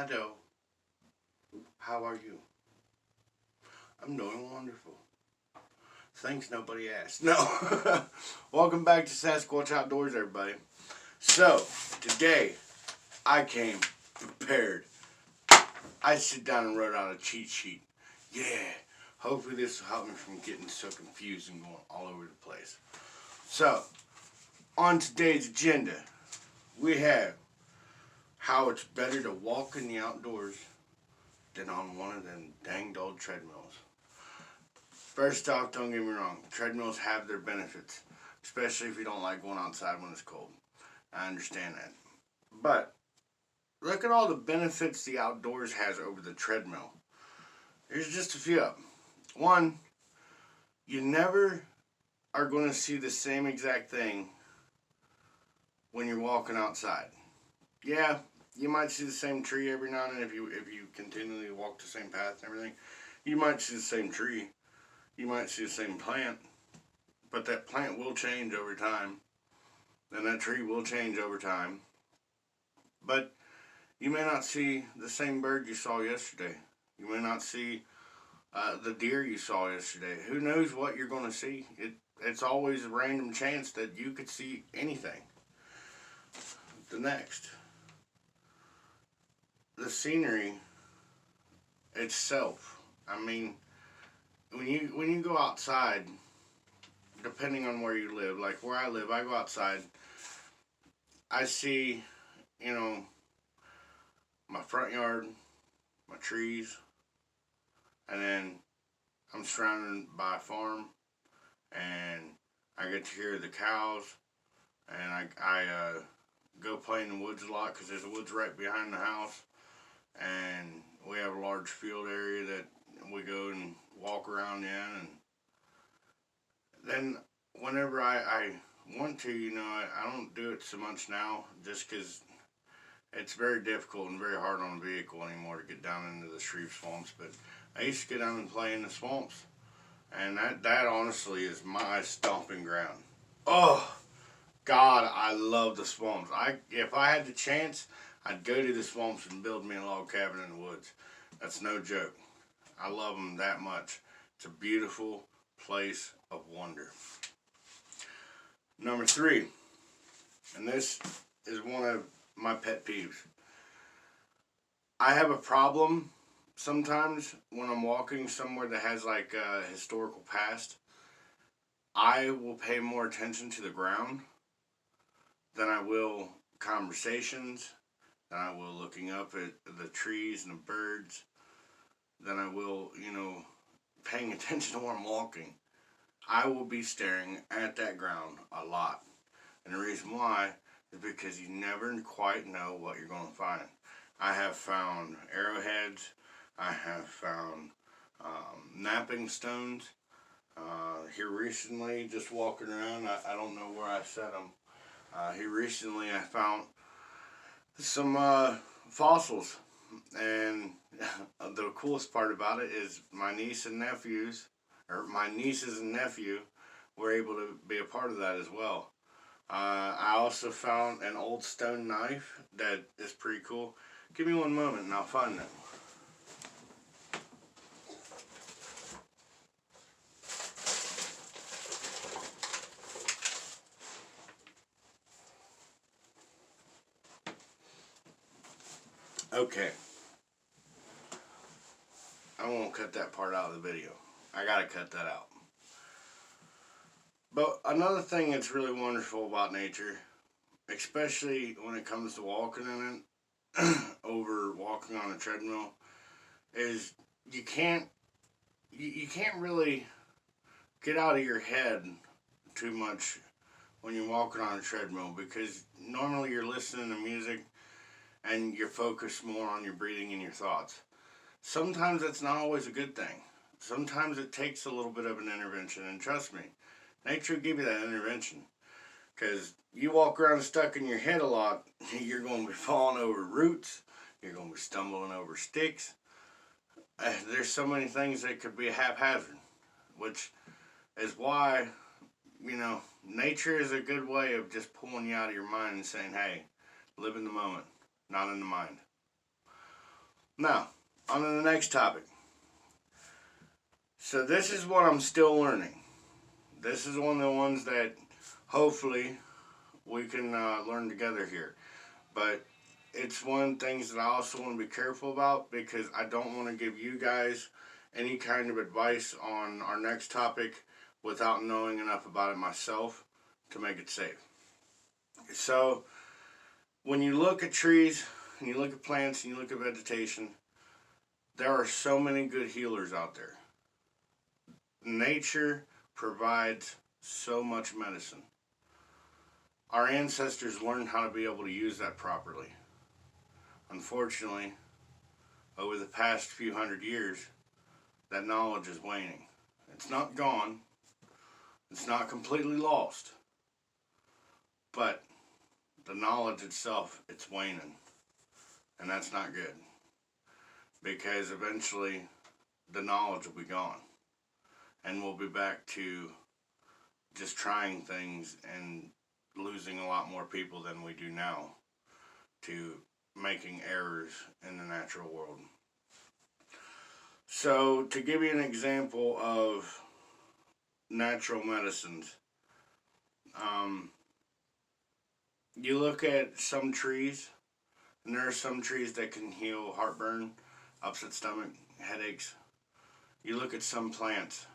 Hello, how are you? I'm doing wonderful. Thanks, nobody asked. No. Welcome back to Sasquatch Outdoors, everybody. So, today, I came prepared. I sit down and wrote out a cheat sheet. Yeah. Hopefully this will help me from getting so confused and going all over the place. So, on today's agenda, we have how it's better to walk in the outdoors than on one of them danged old treadmills. First off, don't get me wrong, treadmills have their benefits, especially if you don't like going outside when it's cold. I understand that. But look at all the benefits the outdoors has over the treadmill. Here's just a few of them. One, you never are going to see the same exact thing when you're walking outside. Yeah, you might see the same tree every now and then if you continually walk the same path and everything. You might see the same tree. You might see the same plant, but that plant will change over time, and that tree will change over time. But you may not see the same bird you saw yesterday. You may not see the deer you saw yesterday. Who knows what you're going to see? It's always a random chance that you could see anything. The next, the scenery itself. I mean, when you go outside, depending on where you live, like where I live, I go outside, I see, my front yard, my trees, and then I'm surrounded by a farm, and I get to hear the cows, and I go play in the woods a lot because there's a woods right behind the house, and we have a large field area that we go and walk around in, and then whenever I want to, I don't do it so much now just because it's very difficult and very hard on a vehicle anymore to get down into the Shreve swamps, but I used to get down and play in the swamps, and that honestly is my stomping ground. Oh, God, I love the swamps. If I had the chance, I'd go to the swamps and build me a log cabin in the woods. That's no joke. I love them that much. It's a beautiful place of wonder. Number 3, and this is one of my pet peeves. I have a problem sometimes when I'm walking somewhere that has like a historical past. I will pay more attention to the ground than I will conversations, than I will looking up at the trees and the birds, than I will, paying attention to where I'm walking. I will be staring at that ground a lot. And the reason why is because you never quite know what you're going to find. I have found arrowheads. I have found napping stones. Here recently, just walking around, I don't know where I set them. Here recently, I found some fossils. And the coolest part about it is my nieces and nephew were able to be a part of that as well. I also found an old stone knife that is pretty cool. Give me one moment and I'll find that. Okay. I won't cut that part out of the video. I gotta cut that out. But another thing that's really wonderful about nature, especially when it comes to walking in it over walking on a treadmill, is you can't really get out of your head too much when you're walking on a treadmill, because normally you're listening to music and you're focused more on your breathing and your thoughts. Sometimes that's not always a good thing. Sometimes it takes a little bit of an intervention, and trust me, nature will give you that intervention. Because you walk around stuck in your head a lot, you're going to be falling over roots, you're going to be stumbling over sticks. There's so many things that could be haphazard, which is why, nature is a good way of just pulling you out of your mind and saying, hey, live in the moment, not in the mind. Now, on to the next topic. So this is what I'm still learning. This is one of the ones that hopefully we can learn together here. But it's one of the things that I also want to be careful about because I don't want to give you guys any kind of advice on our next topic without knowing enough about it myself to make it safe. So when you look at trees and you look at plants and you look at vegetation, there are so many good healers out there. Nature provides so much medicine. Our ancestors learned how to be able to use that properly. Unfortunately, over the past few hundred years, that knowledge is waning. It's not gone. It's not completely lost. But the knowledge itself, it's waning. And that's not good. Because eventually, the knowledge will be gone. And we'll be back to just trying things and losing a lot more people than we do now to making errors in the natural world. So, to give you an example of natural medicines, you look at some trees, and there are some trees that can heal heartburn, upset stomach, headaches. You look at some plants,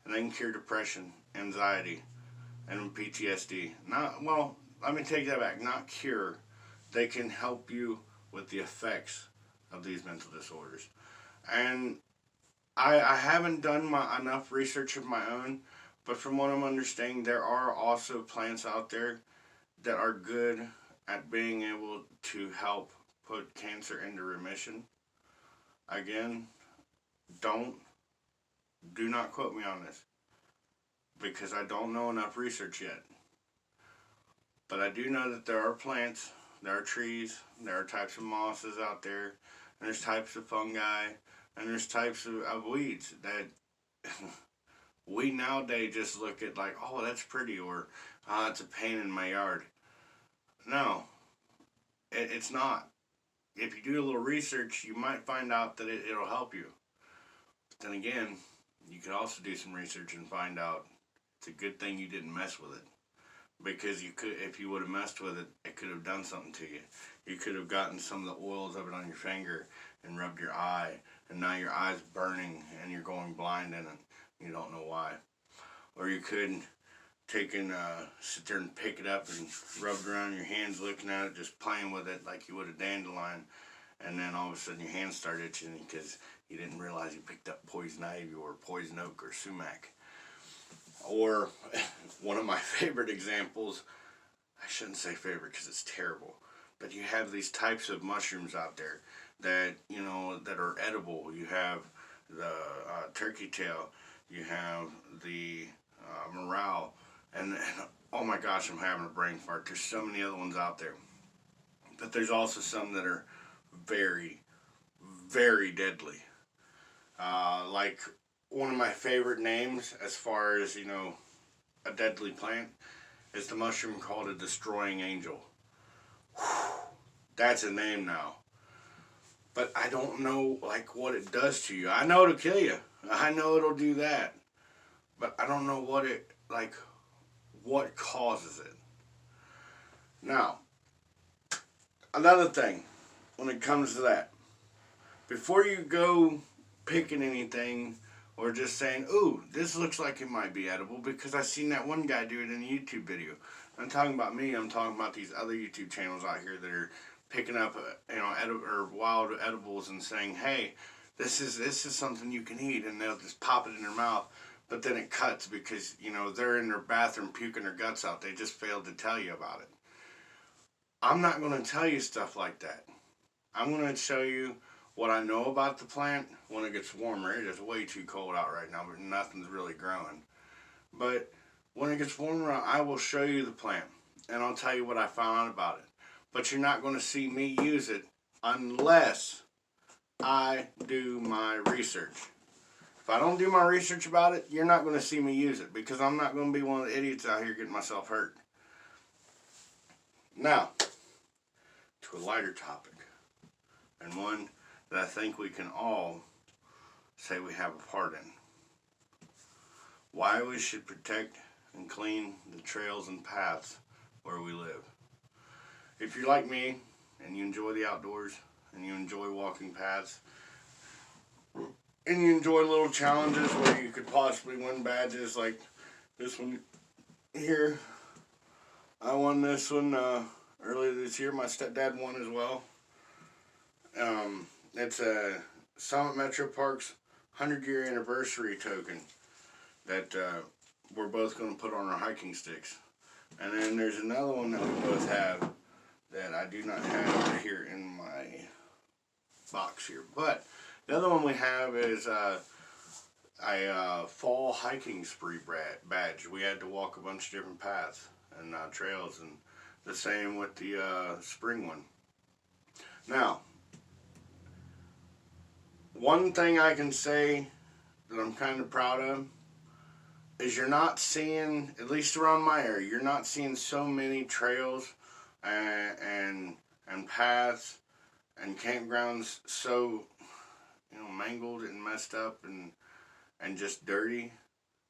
and they can cure depression, anxiety, and PTSD. Let me take that back. Not cure. They can help you with the effects of these mental disorders. And I haven't done enough research of my own, but from what I'm understanding, there are also plants out there that are good at being able to help put cancer into remission. Again, do not quote me on this, because I don't know enough research yet. But I do know that there are plants, there are trees, there are types of mosses out there, and there's types of fungi, and there's types of weeds that we nowadays just look at like, oh, that's pretty, or it's a pain in my yard. No, it's not. If you do a little research, you might find out that it'll help you. But then again, you could also do some research and find out it's a good thing you didn't mess with it. Because if you would have messed with it, it could have done something to you. You could have gotten some of the oils of it on your finger and rubbed your eye, and now your eye's burning and you're going blind in it. You don't know why. Or you could take and sit there and pick it up and rub it around your hands, looking at it, just playing with it like you would a dandelion, and then all of a sudden your hands start itching because you didn't realize you picked up poison ivy or poison oak or sumac. Or one of my favorite examples, I shouldn't say favorite because it's terrible, but you have these types of mushrooms out there that, that are edible. You have the turkey tail, you have the morale, and oh my gosh, I'm having a brain fart. There's so many other ones out there. But there's also some that are very, very deadly. Like one of my favorite names as far as, a deadly plant is the mushroom called a destroying angel. Whew, that's a name now. But I don't know, what it does to you. I know it'll kill you. I know it'll do that. But I don't know what causes it. Now, another thing when it comes to that, before you go picking anything or just saying, ooh, this looks like it might be edible because I seen that one guy do it in a YouTube video. I'm talking about me. I'm talking about these other YouTube channels out here that are picking up, wild edibles and saying, hey, this is something you can eat, and they'll just pop it in their mouth. But then it cuts because, they're in their bathroom puking their guts out. They just failed to tell you about it. I'm not going to tell you stuff like that. I'm going to show you what I know about the plant when it gets warmer. It is way too cold out right now, but nothing's really growing. But when it gets warmer, I will show you the plant, and I'll tell you what I found out about it. But you're not going to see me use it unless I do my research. If I don't do my research about it, you're not going to see me use it because I'm not going to be one of the idiots out here getting myself hurt. Now, to a lighter topic, and one that I think we can all say we have a part in. Why we should protect and clean the trails and paths where we live. If you're like me and you enjoy the outdoors and you enjoy walking paths and you enjoy little challenges where you could possibly win badges like this one here. I won this one earlier this year. My stepdad won as well. It's a Summit Metro Parks 100-year anniversary token that we're both going to put on our hiking sticks. And then there's another one that we both have that I do not have here in my box here. But the other one we have is a fall hiking spree badge. We had to walk a bunch of different paths and trails, and the same with the spring one. Now, one thing I can say that I'm kind of proud of is you're not seeing, at least around my area, you're not seeing so many trails and paths and campgrounds so, you know, mangled and messed up and just dirty.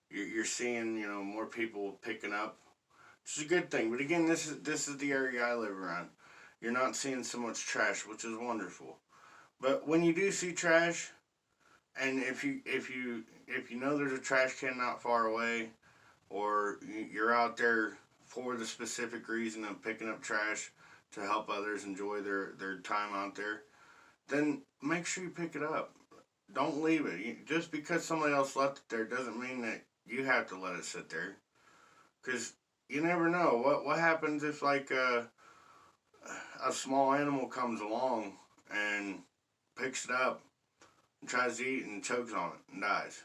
You're seeing, you know, more people picking up. It's a good thing. But again, this is the area I live around. You're not seeing so much trash, which is wonderful. But when you do see trash, and if you know there's a trash can not far away, or you're out there for the specific reason of picking up trash to help others enjoy their time out there, then make sure you pick it up. Don't leave it. Just because somebody else left it there doesn't mean that you have to let it sit there. Because you never know. What happens if, like, a small animal comes along and picks it up and tries to eat and chokes on it and dies?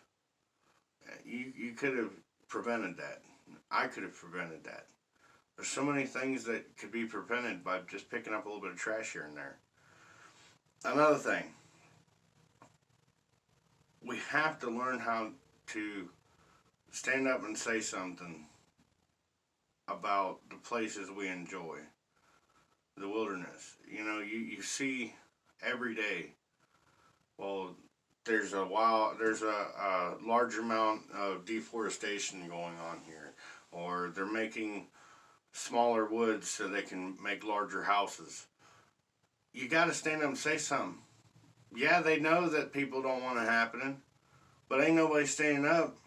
You could have prevented that. I could have prevented that. There's so many things that could be prevented by just picking up a little bit of trash here and there. Another thing, we have to learn how to stand up and say something about the places we enjoy. The wilderness. You know, you see every day, well, there's a large amount of deforestation going on here, or they're making smaller woods so they can make larger houses. You got to stand up and say something. Yeah, they know that people don't want it happening, but ain't nobody standing up,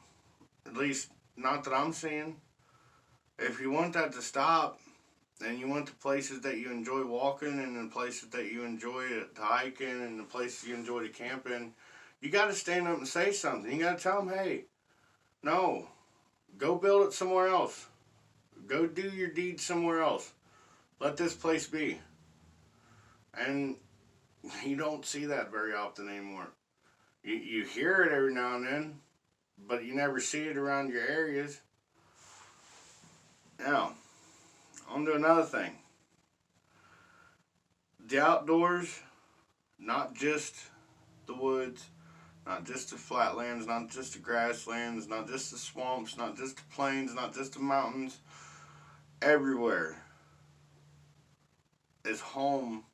at least not that I'm seeing. If you want that to stop, and you want the places that you enjoy walking, and the places that you enjoy to hiking, and the places you enjoy to camping, you got to stand up and say something. You got to tell them, hey, no, go build it somewhere else. Go do your deeds somewhere else. Let this place be. And you don't see that very often anymore. You hear it every now and then, but you never see it around your areas. Now, on to another thing. The outdoors, not just the woods, not just the flatlands, not just the grasslands, not just the swamps, not just the plains, not just the mountains. Everywhere is home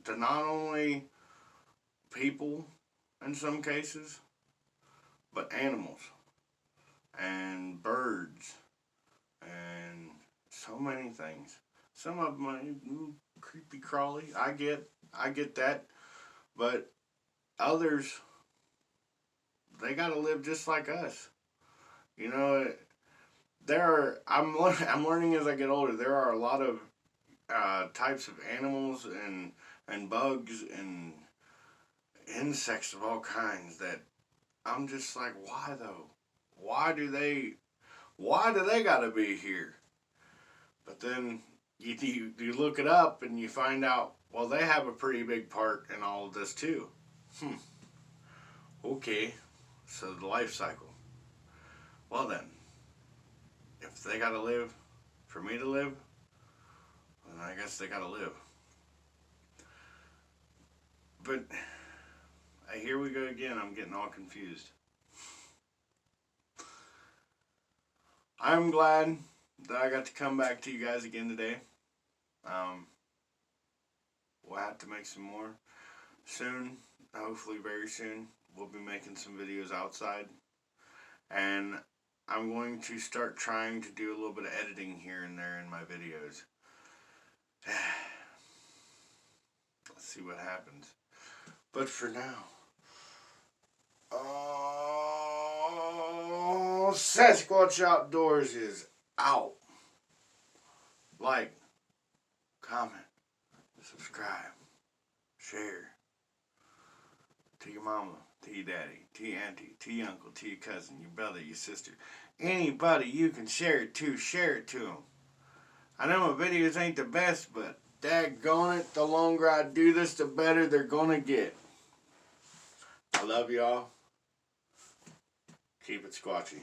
to not only people in some cases, but animals and birds and so many things. Some of them are creepy crawly. I get that, but others, they gotta live just like us. You know, I'm learning as I get older. There are a lot of types of animals and bugs and insects of all kinds that I'm just like, why though? Why do they gotta be here? But then you look it up and you find out, well, they have a pretty big part in all of this too. Okay, so the life cycle. Well then, if they gotta live for me to live, then I guess they gotta live. But here we go again. I'm getting all confused. I'm glad that I got to come back to you guys again today. We'll have to make some more. soon, hopefully very soon, we'll be making some videos outside. And I'm going to start trying to do a little bit of editing here and there in my videos. Let's see what happens. But for now, Sasquatch Outdoors is out. Like, comment, subscribe, share. To your mama, to your daddy, to your auntie, to your uncle, to your cousin, your brother, your sister. Anybody you can share it to, share it to them. I know my videos ain't the best, but daggone it, the longer I do this, the better they're gonna get. I love y'all. Keep it squatchy.